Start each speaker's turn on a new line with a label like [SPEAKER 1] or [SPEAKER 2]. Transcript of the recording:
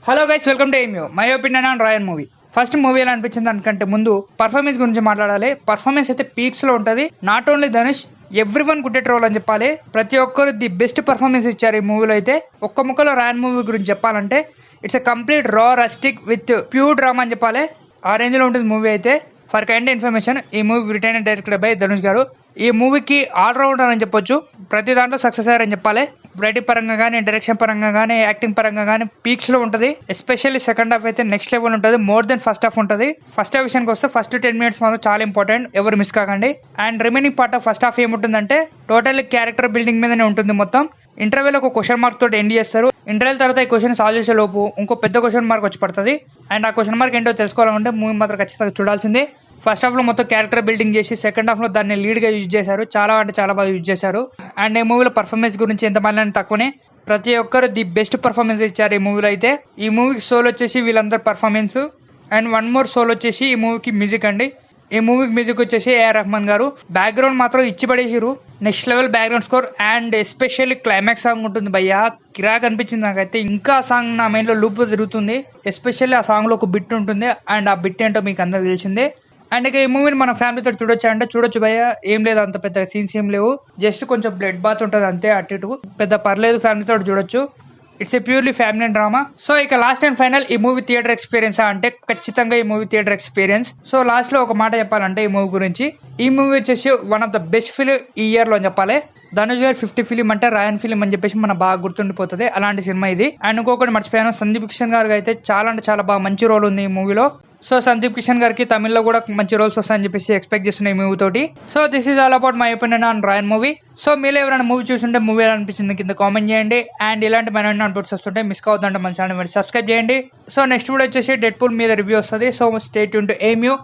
[SPEAKER 1] Hello guys, welcome to ఏమ్యూ. My opinion on Raayan movie. First movie ఎలా అనిపించింది దానికంటే ముందు పర్ఫార్మెన్స్ గురించి మాట్లాడాలి. పర్ఫార్మెన్స్ అయితే పీక్స్ లో ఉంటది. Not only Dhanush, every one good at role అని చెప్పాలి. ప్రతి ఒక్కరు ది బెస్ట్ పర్ఫార్మెన్స్ ఇచ్చారు ఈ మూవీలో. అయితే ఒక్క ముక్కలో రాయన్ మూవీ గురించి చెప్పాలంటే ఇట్స్ ఎ కంప్లీట్ రా రస్టిక్ విత్ ప్యూర్ డ్రామా అని చెప్పాలి. ఆ రేంజ్ లో ఉంటుంది మూవీ అయితే. ఫర్ కైండ్ ఇన్ఫర్మేషన్, ఈ movie retain and directed by Dhanush గారు. ఈ మూవీకి ఆల్రౌండర్ అని చెప్పొచ్చు. ప్రతి దాంట్లో సక్సెస్ అయ్యారని చెప్పాలి. రైటింగ్ పరంగా కానీ, డైరెక్షన్ పరంగా కానీ, యాక్టింగ్ పరంగా కానీ పీక్స్ లో ఉంటుంది. ఎస్పెషల్లీ సెకండ్ హాఫ్ అయితే నెక్స్ట్ లెవెల్ ఉంటుంది. మోర్ దెన్ ఫస్ట్ హాఫ్ ఉంటుంది. ఫస్ట్ హాఫ్ విషయానికి వస్తే ఫస్ట్ 10 minutes మాత్రం చాలా ఇంపార్టెంట్, ఎవరు మిస్ కాకండి. And remaining part of first half ఏముంటుందంటే టోటల్ క్యారెక్టర్ బిల్డింగ్ మీదనే ఉంటుంది మొత్తం. ఇంటర్వ్యూలో ఒక క్వశ్చన్ మార్క్ తోటి ఎండ్ చేస్తారు. ఇంటర్వ్యూ తర్వాత ఈ క్వశ్చన్ సాల్వ్ చేసే లోపు ఇంకో పెద్ద క్వశ్చన్ మార్క్ వచ్చి పడుతుంది. అండ్ ఆ క్వశ్చన్ మార్క్ ఏంటో తెలుసుకోవాలంటే మూవీ మాత్రం ఖచ్చితంగా చూడాల్సిందే. ఫస్ట్ హాఫ్ లో మొత్తం క్యారెక్టర్ బిల్డింగ్ చేసి సెకండ్ హాఫ్ లో దాన్ని లీడ్ గా యూజ్ చేశారు. చాలా అంటే చాలా బాగా యూజ్ చేశారు. అండ్ ఈ మూవీలో పర్ఫార్మెన్స్ గురించి ఎంత మళ్ళీ తక్కువనే. ప్రతి ఒక్కరు ది బెస్ట్ పర్ఫార్మెన్స్ ఇచ్చారు ఈ మూవీలో అయితే. ఈ మూవీకి సోల్ వచ్చేసి వీళ్ళందరూ performance. And one more soul వచ్చేసి ఈ మూవీకి మ్యూజిక్ అండి. ఈ మూవీకి మ్యూజిక్ వచ్చేసి ఏఆర్ రెహమాన్ గారు. బ్యాక్గ్రౌండ్ మాత్రం ఇచ్చి పడేసిరు. Next level background score. And especially climax song ఉంటుంది భయ్యా, కిరాక్ అనిపించింది నాకైతే. ఇంకా సాంగ్ నా మైండ్ లో లూప్ తిరుగుతుంది. ఎస్పెషల్లీ ఆ సాంగ్ లో ఒక బిట్ ఉంటుంది. అండ్ ఆ బిట్ ఏంటో మీకు అందరికి తెలిసిందే. అండ్ ఇక ఈ మూవీని మన ఫ్యామిలీతో చూడొచ్చా అంటే చూడొచ్చు భయ్య. ఏం లేదు, అంత పెద్ద సీన్స్ ఏం లేవు. జస్ట్ కొంచెం బ్లడ్ బాత్ ఉంటుంది అంతే, అటు ఇటు. పెద్ద పర్లేదు, ఫ్యామిలీతో చూడొచ్చు. It's a purely family drama. So ఇక లాస్ట్ అండ్ ఫైనల్, ఈ మూవీ థియేటర్ ఎక్స్పీరియన్స్ అంటే ఖచ్చితంగా ఈ movie theatre experience. So last లో ఒక మాట చెప్పాలంటే ఈ మూవీ గురించి, ఈ మూవీ వచ్చేసి one of the best film ఈ ఇయర్ లో అని చెప్పాలి. ధనుష్ గారు 50 ఫిలిం అంటే రాయన్ ఫిలిం అని చెప్పేసి మన బాగా గుర్తుండిపోతుంది. అలాంటి సినిమా ఇది. అండ్ ఇంకొకటి మర్చిపోయాను, సందీప్ కిషన్ గారికి అయితే చాలా అంటే చాలా బాగా మంచి రోల్ ఉంది ఈ మూవీలో. సో సందీప్ కిషన్ గారికి తమిళ్లో కూడా మంచి రోల్స్ వస్తాయని చెప్పేసి ఎక్స్పెక్ట్ చేస్తున్నాయి ఈ మూవీ తోటి. So this is all about my opinion on Raayan movie. So మీరు ఎవరైనా మూవీ చూస్తుంటే మూవీ ఎలా అనిపించింది కింద కామెంట్ చేయండి. అండ్ ఇలాంటి మన అప్డేట్స్ వస్తుంటే మిస్ కావద్దంటే మన ఛానల్ సబ్స్క్రైబ్ చేయండి. సో నెక్స్ట్ వీడియో వచ్చేసి డెడ్పూల్ మీద రివ్యూ వస్తుంది. So stay tune to ఏమ్యూ.